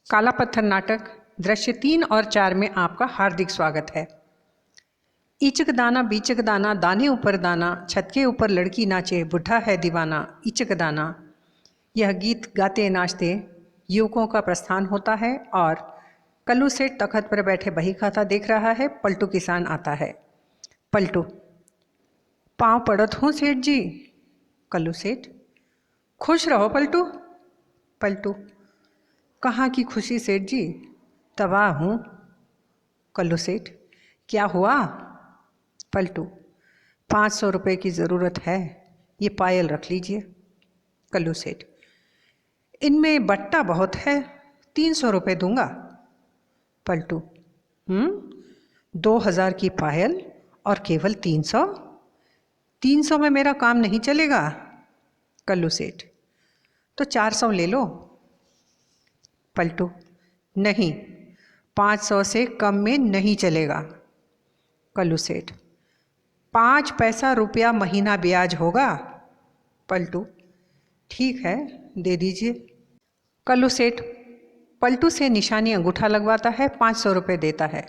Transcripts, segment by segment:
काला पत्थर नाटक दृश्य 3 और 4 में आपका हार्दिक स्वागत है। इचक दाना बीचक दाना, दाने ऊपर दाना, छत के ऊपर लड़की नाचे, बुढ़ा है दीवाना, इचक दाना। यह गीत गाते नाचते युवकों का प्रस्थान होता है और कल्लू सेठ तखत पर बैठे बही खाता देख रहा है। पलटू किसान आता है। पलटू: पाँव पड़त हूँ सेठ जी। कल्लू सेठ: खुश रहो पलटू। पलटू: कहाँ की खुशी सेठ जी, तबाह हूँ। कल्लू सेठ: क्या हुआ? पलटू: 500 रुपये की ज़रूरत है, ये पायल रख लीजिए। कल्लू सेठ: इनमें बट्टा बहुत है, 300 रुपये दूंगा। पलटू: 2000 की पायल और केवल 300? 300 में मेरा काम नहीं चलेगा। कल्लू सेठ: तो 400 ले लो। पलटू: नहीं, 500 से कम में नहीं चलेगा। कल्लू सेठ: 5 पैसा रुपया महीना ब्याज होगा। पलटू: ठीक है, दे दीजिए। कल्लू सेठ पलटू से निशानी अंगूठा लगवाता है, 500 रुपये देता है।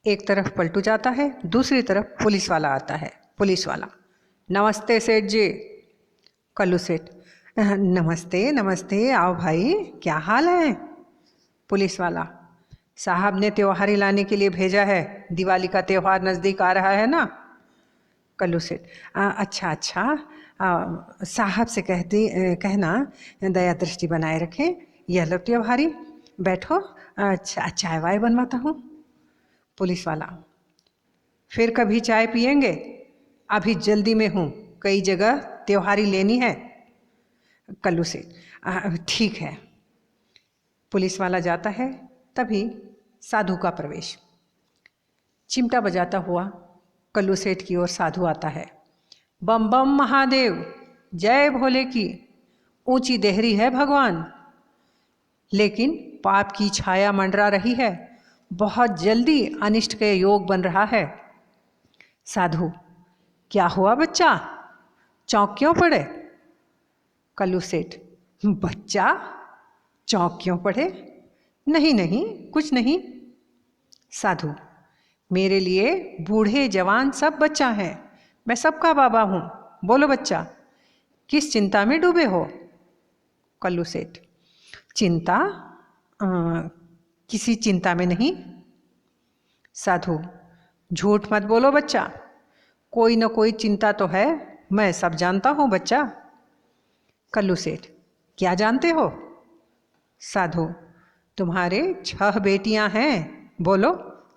एक तरफ पलटू जाता है, दूसरी तरफ पुलिस वाला आता है। पुलिस वाला: नमस्ते सेठ जी। कल्लू सेठ: नमस्ते नमस्ते, आओ भाई, क्या हाल है? पुलिस वाला: साहब ने त्योहारी लाने के लिए भेजा है, दिवाली का त्यौहार नज़दीक आ रहा है ना। कल्लू सेठ: अच्छा अच्छा, साहब से कहना दया दृष्टि बनाए रखें। यह लो त्योहारी, बैठो, अच्छा चाय वाय बनवाता हूँ। पुलिस वाला: फिर कभी चाय पियेंगे? अभी जल्दी में हूँ, कई जगह त्योहारी लेनी है। कल्लू सेठ: ठीक है। पुलिस वाला जाता है, तभी साधु का प्रवेश। चिमटा बजाता हुआ कल्लू सेठ की ओर साधु आता है। बम बम महादेव, जय भोले की, ऊंची देहरी है भगवान, लेकिन पाप की छाया मंडरा रही है, बहुत जल्दी अनिष्ट के योग बन रहा है। साधु: क्या हुआ बच्चा, चौंक क्यों पड़े? कल्लू सेठ: बच्चा? चौंक क्यों पड़े? नहीं नहीं, कुछ नहीं। साधु: मेरे लिए बूढ़े जवान सब बच्चा हैं, मैं सबका बाबा हूँ। बोलो बच्चा, किस चिंता में डूबे हो? कल्लू सेठ: चिंता? किसी चिंता में नहीं। साधु: झूठ मत बोलो बच्चा, कोई न कोई चिंता तो है, मैं सब जानता हूँ बच्चा। कल्लू सेठ: क्या जानते हो? साधु: तुम्हारे 6 बेटियां हैं, बोलो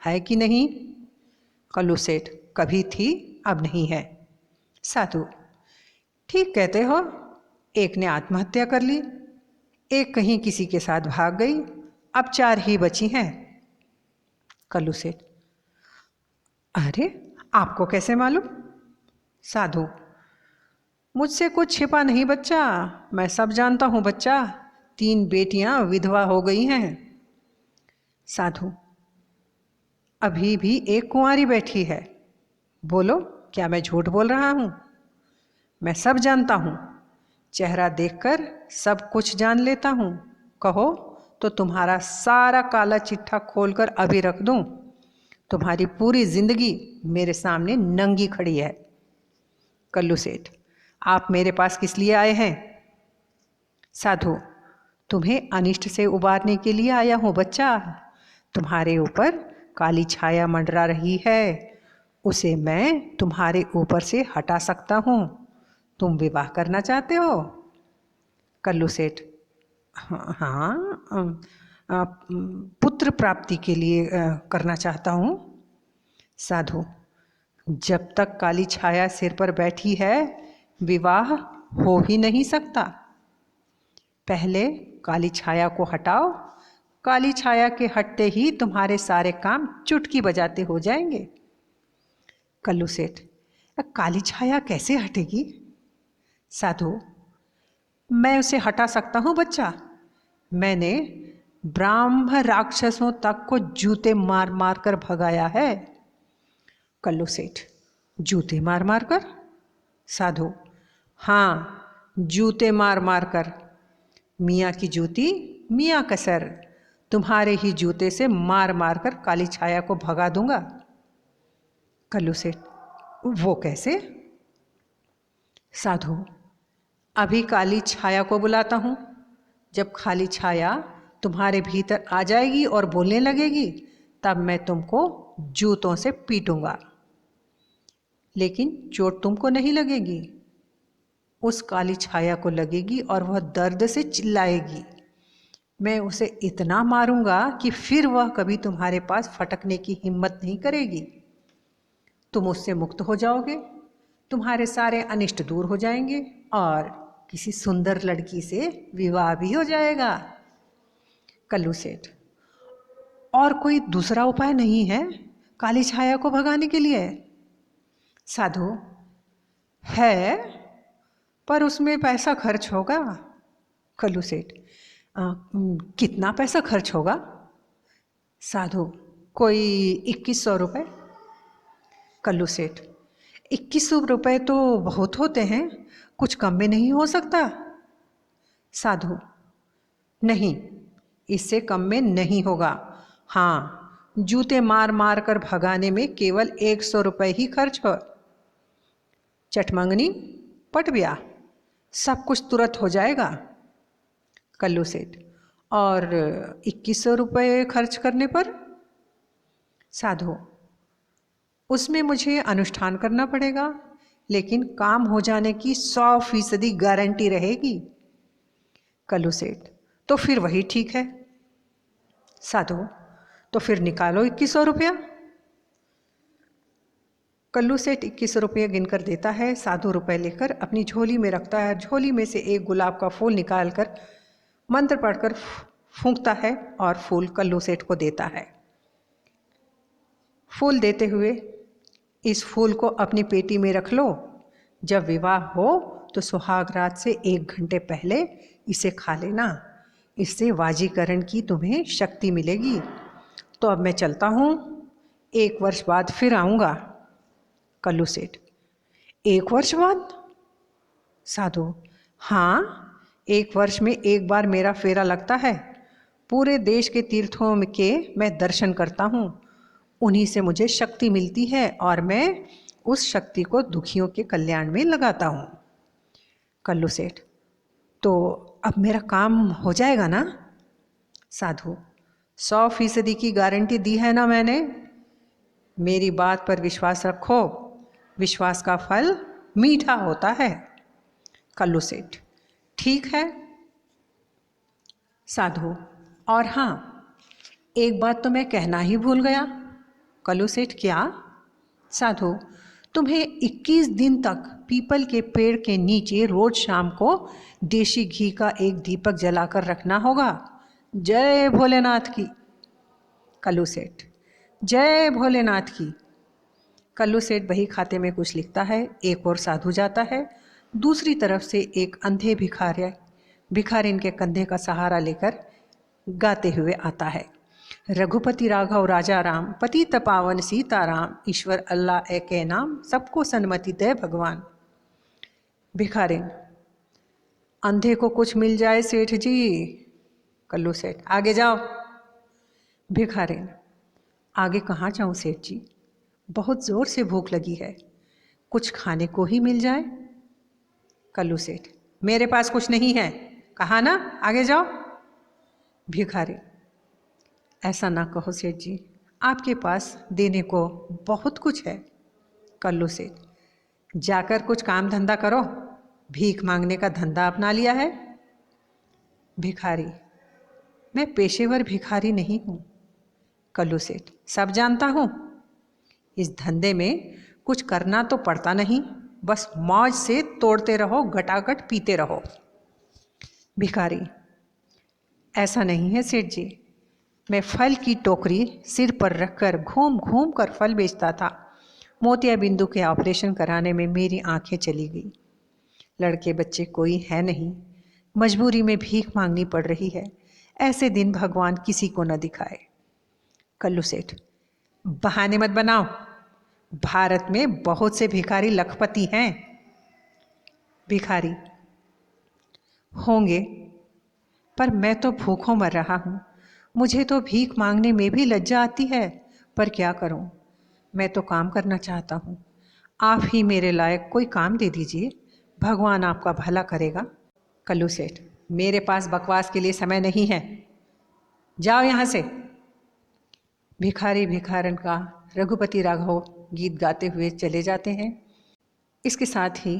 है कि नहीं? कल्लू सेठ: कभी थी, अब नहीं है। साधु: ठीक कहते हो, एक ने आत्महत्या कर ली, एक कहीं किसी के साथ भाग गई, अब 4 ही बची हैं। कल्लू सेठ: अरे, आपको कैसे मालूम? साधु: मुझसे कुछ छिपा नहीं बच्चा, मैं सब जानता हूँ बच्चा, 3 बेटियां विधवा हो गई हैं। साधु: अभी भी एक कुंवारी बैठी है, बोलो क्या मैं झूठ बोल रहा हूँ? मैं सब जानता हूँ, चेहरा देखकर सब कुछ जान लेता हूँ। कहो तो तुम्हारा सारा काला चिट्ठा खोलकर अभी रख दूँ। तुम्हारी पूरी जिंदगी मेरे सामने नंगी खड़ी है। कल्लू सेठ: आप मेरे पास किस लिए आए हैं? साधु: तुम्हें अनिष्ट से उबारने के लिए आया हूँ बच्चा, तुम्हारे ऊपर काली छाया मंडरा रही है, उसे मैं तुम्हारे ऊपर से हटा सकता हूँ। तुम विवाह करना चाहते हो? कल्लू सेठ: हाँ, पुत्र प्राप्ति के लिए करना चाहता हूँ। साधु: जब तक काली छाया सिर पर बैठी है, विवाह हो ही नहीं सकता। पहले काली छाया को हटाओ, काली छाया के हटते ही तुम्हारे सारे काम चुटकी बजाते हो जाएंगे। कल्लू सेठ: काली छाया कैसे हटेगी? साधु: मैं उसे हटा सकता हूँ बच्चा, मैंने ब्राह्मण राक्षसों तक को जूते मार मार कर भगाया है। कल्लू सेठ: जूते मार मार कर? साधु: हाँ, जूते मार मार कर। मियाँ की जूती मियाँ का सर, तुम्हारे ही जूते से मार मार कर काली छाया को भगा दूंगा। कल्लू सेठ, वो कैसे? साधु, अभी काली छाया को बुलाता हूँ। जब काली छाया तुम्हारे भीतर आ जाएगी और बोलने लगेगी, तब मैं तुमको जूतों से पीटूंगा। लेकिन चोट तुमको नहीं लगेगी, उस काली छाया को लगेगी और वह दर्द से चिल्लाएगी। मैं उसे इतना मारूंगा कि फिर वह कभी तुम्हारे पास फटकने की हिम्मत नहीं करेगी। तुम उससे मुक्त हो जाओगे, तुम्हारे सारे अनिष्ट दूर हो जाएंगे और किसी सुंदर लड़की से विवाह भी हो जाएगा। कल्लू सेठ, और कोई दूसरा उपाय नहीं है काली छाया को भगाने के लिए? साधु, है, पर उसमें पैसा खर्च होगा। कल्लू सेठ, कितना पैसा खर्च होगा? साधु, कोई 2100 रुपये। कल्लू सेठ, 2100 रुपये तो बहुत होते हैं, कुछ कम में नहीं हो सकता? साधु, नहीं, इससे कम में नहीं होगा। हाँ, जूते मार मार कर भगाने में केवल 100 रुपये ही खर्च हो। चटमंगनी, पट ब्याह, सब कुछ तुरंत हो जाएगा। कल्लू सेठ, और 2100 रुपये खर्च करने पर? साधु, उसमें मुझे अनुष्ठान करना पड़ेगा, लेकिन काम हो जाने की 100% गारंटी रहेगी। कल्लू सेठ, तो फिर वही ठीक है। साधु, तो फिर निकालो 2100 रुपया। कल्लू सेठ 2100 रुपये गिनकर देता है। साधु रुपए लेकर अपनी झोली में रखता है। झोली में से एक गुलाब का फूल निकालकर मंत्र पढ़कर फूंकता है और फूल कल्लू सेठ को देता है। फूल देते हुए, इस फूल को अपनी पेटी में रख लो, जब विवाह हो तो सुहाग रात से 1 घंटे पहले इसे खा लेना, इससे वाजीकरण की तुम्हें शक्ति मिलेगी। तो अब मैं चलता हूँ, 1 वर्ष बाद फिर आऊँगा। कल्लू सेठ, 1 वर्ष बाद? साधु, हाँ, 1 वर्ष में 1 बार मेरा फेरा लगता है। पूरे देश के तीर्थों के मैं दर्शन करता हूँ, उन्हीं से मुझे शक्ति मिलती है और मैं उस शक्ति को दुखियों के कल्याण में लगाता हूँ। कल्लू सेठ, तो अब मेरा काम हो जाएगा ना? साधु, 100% की गारंटी दी है ना मैंने। मेरी बात पर विश्वास रखो, विश्वास का फल मीठा होता है। कल्लू सेठ, ठीक है। साधु, और हाँ, एक बात तो मैं कहना ही भूल गया। कल्लू सेठ, क्या? साधु, तुम्हें 21 दिन तक पीपल के पेड़ के नीचे रोज शाम को देशी घी का एक दीपक जलाकर रखना होगा। जय भोलेनाथ की। कल्लू सेठ, जय भोलेनाथ की। कल्लू सेठ बही खाते में कुछ लिखता है। एक और साधु जाता है। दूसरी तरफ से एक अंधे भिखारिन के कंधे का सहारा लेकर गाते हुए आता है। रघुपति राघव राजा राम, पतित पावन सीताराम, ईश्वर अल्लाह एके नाम, सबको सन्मति दे भगवान। भिखारिन, अंधे को कुछ मिल जाए सेठ जी। कल्लू सेठ, आगे जाओ। भिखारिन, आगे कहाँ जाऊँ सेठ जी, बहुत ज़ोर से भूख लगी है, कुछ खाने को ही मिल जाए। कल्लू सेठ, मेरे पास कुछ नहीं है, कहा ना, आगे जाओ। भिखारी, ऐसा ना कहो सेठ जी, आपके पास देने को बहुत कुछ है। कल्लू सेठ, जाकर कुछ काम धंधा करो, भीख मांगने का धंधा अपना लिया है। भिखारी, मैं पेशेवर भिखारी नहीं हूँ। कल्लू सेठ, सब जानता हूँ, इस धंधे में कुछ करना तो पड़ता नहीं, बस मौज से तोड़ते रहो, घटाघट पीते रहो। भिखारी, ऐसा नहीं है सेठ जी, मैं फल की टोकरी सिर पर रखकर घूम घूम कर फल बेचता था। मोतियाबिंदु के ऑपरेशन कराने में मेरी आंखें चली गई। लड़के बच्चे कोई है नहीं, मजबूरी में भीख मांगनी पड़ रही है। ऐसे दिन भगवान किसी को न दिखाए। कल्लू सेठ, बहाने मत बनाओ, भारत में बहुत से भिखारी लखपति हैं। भिखारी, होंगे, पर मैं तो भूखों मर रहा हूँ, मुझे तो भीख मांगने में भी लज्जा आती है, पर क्या करूं, मैं तो काम करना चाहता हूं। आप ही मेरे लायक कोई काम दे दीजिए, भगवान आपका भला करेगा। कल्लू सेठ, मेरे पास बकवास के लिए समय नहीं है, जाओ यहाँ से। भिखारी भिखारन का रघुपति राघव गीत गाते हुए चले जाते हैं। इसके साथ ही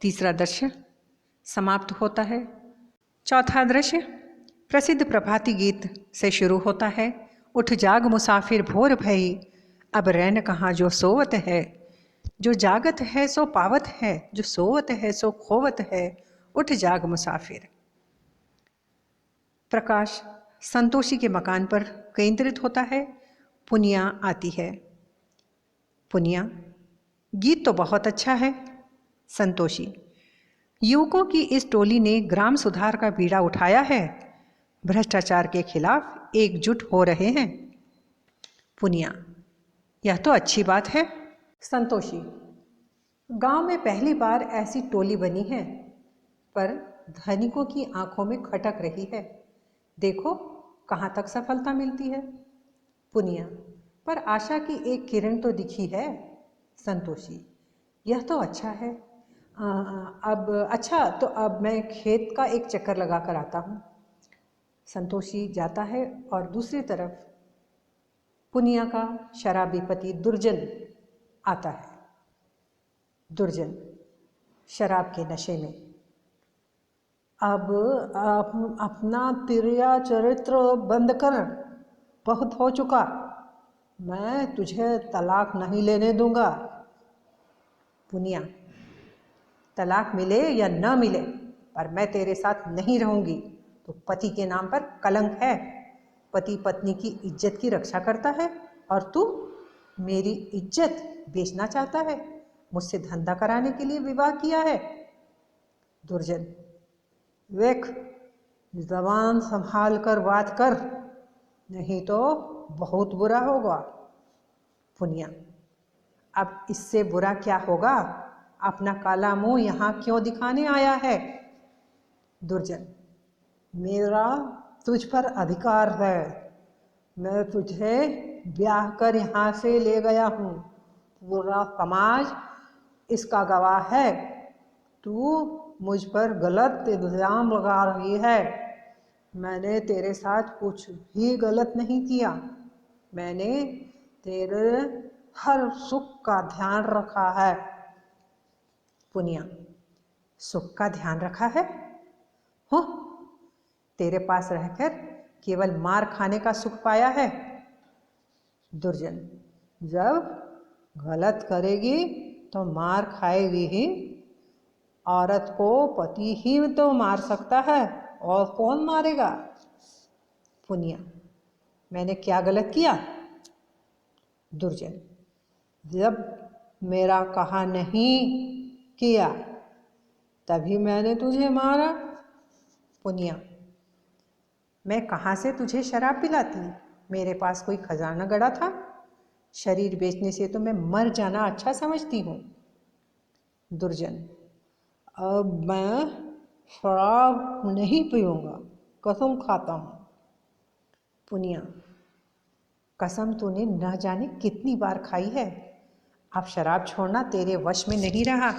तीसरा दृश्य समाप्त होता है। चौथा दृश्य प्रसिद्ध प्रभाती गीत से शुरू होता है। उठ जाग मुसाफिर भोर भई, अब रैन कहाँ जो सोवत है। जो जागत है सो पावत है, जो सोवत है सो खोवत है। उठ जाग मुसाफिर। प्रकाश संतोषी के मकान पर केंद्रित होता है। पुनिया आती है। पुनिया, गीत तो बहुत अच्छा है। संतोषी, युवकों की इस टोली ने ग्राम सुधार का बीड़ा उठाया है, भ्रष्टाचार के खिलाफ एकजुट हो रहे हैं। पुनिया, यह तो अच्छी बात है। संतोषी, गांव में पहली बार ऐसी टोली बनी है, पर धनिकों की आंखों में खटक रही है। देखो कहाँ तक सफलता मिलती है। पुनिया, पर आशा की एक किरण तो दिखी है। संतोषी, यह तो अच्छा है। तो अब मैं खेत का एक चक्कर लगा कर आता हूँ। संतोषी जाता है और दूसरी तरफ पुनिया का शराबी पति दुर्जन आता है। दुर्जन शराब के नशे में, अब अपना तिरिया चरित्र बंद कर, बहुत हो चुका, मैं तुझे तलाक नहीं लेने दूंगा। पुनिया, तलाक मिले या न मिले, पर मैं तेरे साथ नहीं रहूंगी। तो पति के नाम पर कलंक है। पति पत्नी की इज्जत की रक्षा करता है और तू मेरी इज्जत बेचना चाहता है। मुझसे धंधा कराने के लिए विवाह किया है। दुर्जन, देख, जबान संभाल कर बात कर, नहीं तो बहुत बुरा होगा। पुनिया, अब इससे बुरा क्या होगा? अपना काला मुंह यहाँ क्यों दिखाने आया है? दुर्जन, मेरा तुझ पर अधिकार है, मैं तुझे ब्याह कर यहाँ से ले गया हूँ। पूरा समाज इसका गवाह है। तू मुझ पर गलत इल्जाम लगा रही है। मैंने तेरे साथ कुछ भी गलत नहीं किया। मैंने तेरे हर सुख का ध्यान रखा है। पुनिया, सुख का ध्यान रखा है? हो, तेरे पास रहकर केवल मार खाने का सुख पाया है। दुर्जन, जब गलत करेगी तो मार खाएगी ही। औरत को पति ही तो मार सकता है, और कौन मारेगा? पुनिया, मैंने क्या गलत किया? दुर्जन, जब मेरा कहा नहीं किया तभी मैंने तुझे मारा। पुनिया, मैं कहाँ से तुझे शराब पिलाती? मेरे पास कोई खजाना गड़ा था? शरीर बेचने से तो मैं मर जाना अच्छा समझती हूँ। दुर्जन, अब मैं शराब नहीं पीऊँगा, कसम खाता हूँ। पुनिया, कसम तूने न जाने कितनी बार खाई है। अब शराब छोड़ना तेरे वश में नहीं रहा।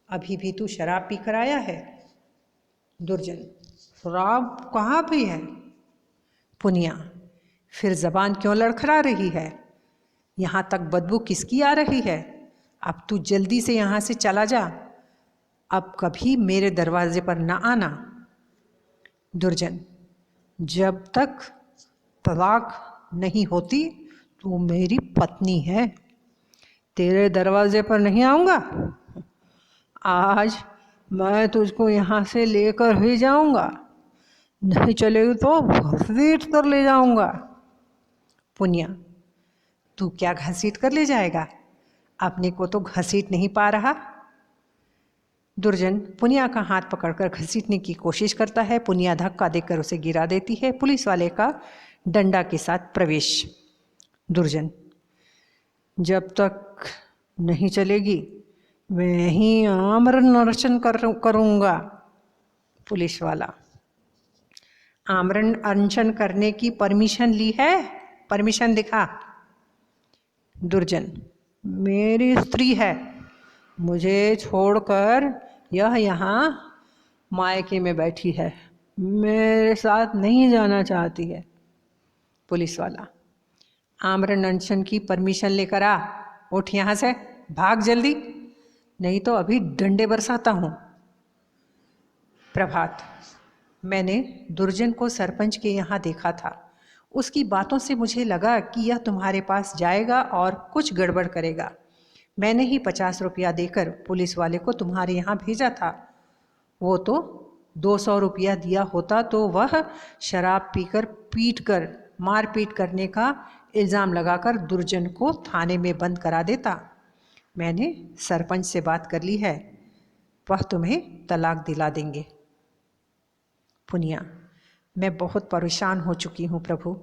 अभी भी तू शराब पी कर आया है। दुर्जन, शराब कहाँ पी है? पुनिया, फिर जबान क्यों लड़खड़ा रही है? यहाँ तक बदबू किसकी आ रही है? अब तू जल्दी से यहाँ से चला जा। अब कभी मेरे दरवाजे पर न आना। दुर्जन, जब तक तलाक नहीं होती तू मेरी पत्नी है। तेरे दरवाजे पर नहीं आऊँगा। आज मैं तुझको यहाँ से लेकर ही जाऊँगा, नहीं चलेगी तो घसीट कर ले जाऊँगा। पुनिया, तू क्या घसीट कर ले जाएगा? अपने को तो घसीट नहीं पा रहा। दुर्जन पुनिया का हाथ पकड़कर घसीटने की कोशिश करता है। पुनिया धक्का देकर उसे गिरा देती है। पुलिस वाले का डंडा के साथ प्रवेश। दुर्जन, जब तक नहीं चलेगी मैं ही आमरण अनशन करूँगा। पुलिस वाला, आमरण अनशन करने की परमिशन ली है? परमिशन दिखा। दुर्जन, मेरी स्त्री है, मुझे छोड़कर यह यहाँ मायके में बैठी है, मेरे साथ नहीं जाना चाहती है। पुलिस वाला, आमरण अनशन की परमिशन लेकर आ, उठ यहाँ से, भाग जल्दी, नहीं तो अभी डंडे बरसाता हूँ। प्रभात, मैंने दुर्जन को सरपंच के यहाँ देखा था, उसकी बातों से मुझे लगा कि यह तुम्हारे पास जाएगा और कुछ गड़बड़ करेगा। मैंने ही 50 रुपया देकर पुलिस वाले को तुम्हारे यहाँ भेजा था। वो तो 200 रुपया दिया होता तो वह शराब पीकर पीटकर मारपीट करने का इल्ज़ाम लगाकर दुर्जन को थाने में बंद करा देता। मैंने सरपंच से बात कर ली है, वह तुम्हें तलाक दिला देंगे। पुनिया, मैं बहुत परेशान हो चुकी हूँ प्रभु।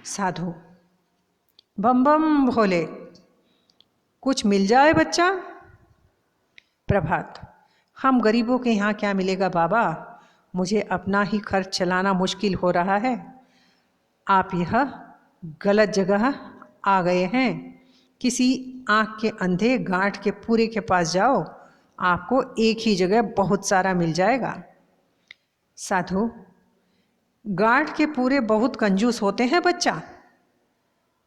साधु, बम बम भोले, कुछ मिल जाए बच्चा। प्रभात, हम गरीबों के यहाँ क्या मिलेगा बाबा, मुझे अपना ही खर्च चलाना मुश्किल हो रहा है। आप यह गलत जगह आ गए हैं, किसी आँख के अंधे गांठ के पूरे के पास जाओ, आपको एक ही जगह बहुत सारा मिल जाएगा। साधु, गांठ के पूरे बहुत कंजूस होते हैं बच्चा।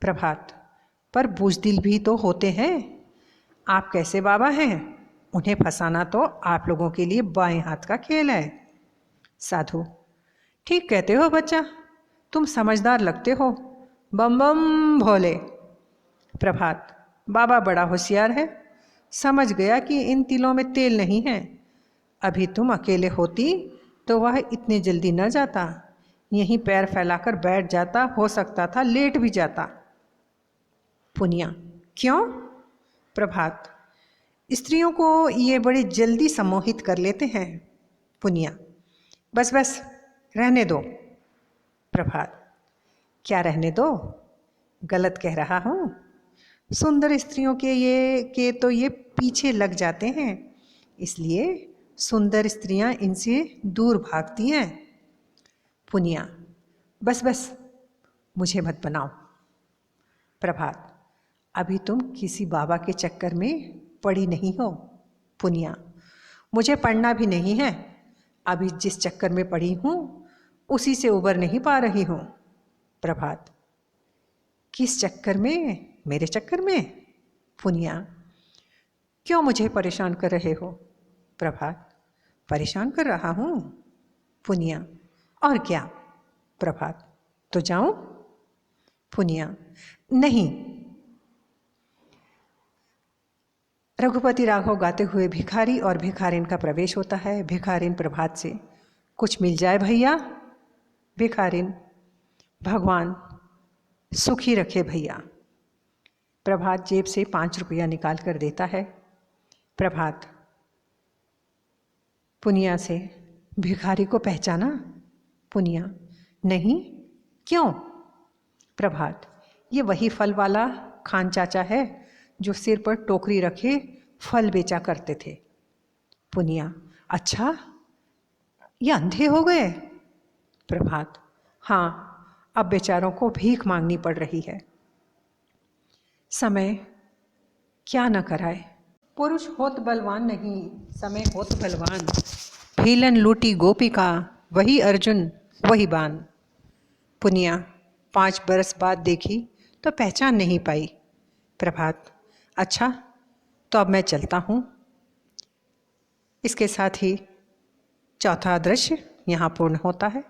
प्रभात, पर बुज़दिल भी तो होते हैं। आप कैसे बाबा हैं, उन्हें फंसाना तो आप लोगों के लिए बाएं हाथ का खेल है। साधु, ठीक कहते हो बच्चा, तुम समझदार लगते हो, बम बम भोले। प्रभात, बाबा बड़ा होशियार है, समझ गया कि इन तिलों में तेल नहीं है। अभी तुम अकेले होती तो वह इतने जल्दी न जाता, यहीं पैर फैलाकर बैठ जाता, हो सकता था लेट भी जाता। पुनिया, क्यों? प्रभात, स्त्रियों को ये बड़े जल्दी सम्मोहित कर लेते हैं। पुनिया, बस बस रहने दो। प्रभात, क्या रहने दो, गलत कह रहा हूँ? सुंदर स्त्रियों के तो ये पीछे लग जाते हैं, इसलिए सुंदर स्त्रियां इनसे दूर भागती हैं। पुनिया, बस बस मुझे मत बनाओ। प्रभात, अभी तुम किसी बाबा के चक्कर में पड़ी नहीं हो। पुनिया, मुझे पढ़ना भी नहीं है, अभी जिस चक्कर में पड़ी हूँ उसी से उबर नहीं पा रही हूँ। प्रभात, किस चक्कर में? मेरे चक्कर में? पुनिया, क्यों मुझे परेशान कर रहे हो? प्रभात, परेशान कर रहा हूँ? पुनिया, और क्या? प्रभात, तो जाऊं? पुनिया, नहीं। रघुपति राघव गाते हुए भिखारी और भिखारिन का प्रवेश होता है। भिखारिन प्रभात से, कुछ मिल जाए भैया। भिखारिन, भगवान सुखी रखे भैया। प्रभात जेब से 5 रुपया निकाल कर देता है। प्रभात पुनिया से, भिखारी को पहचाना? पुनिया, नहीं, क्यों? प्रभात, ये वही फल वाला खान चाचा है जो सिर पर टोकरी रखे फल बेचा करते थे। पुनिया, अच्छा, ये अंधे हो गए? प्रभात, हाँ, अब बेचारों को भीख मांगनी पड़ रही है। समय क्या न कराए, पुरुष होत बलवान नहीं, समय होत बलवान। भीलन लूटी गोपिका, वही अर्जुन वही बान। पुनिया, 5 बरस बाद देखी तो पहचान नहीं पाई। प्रभात, अच्छा, तो अब मैं चलता हूँ। इसके साथ ही चौथा दृश्य यहाँ पूर्ण होता है।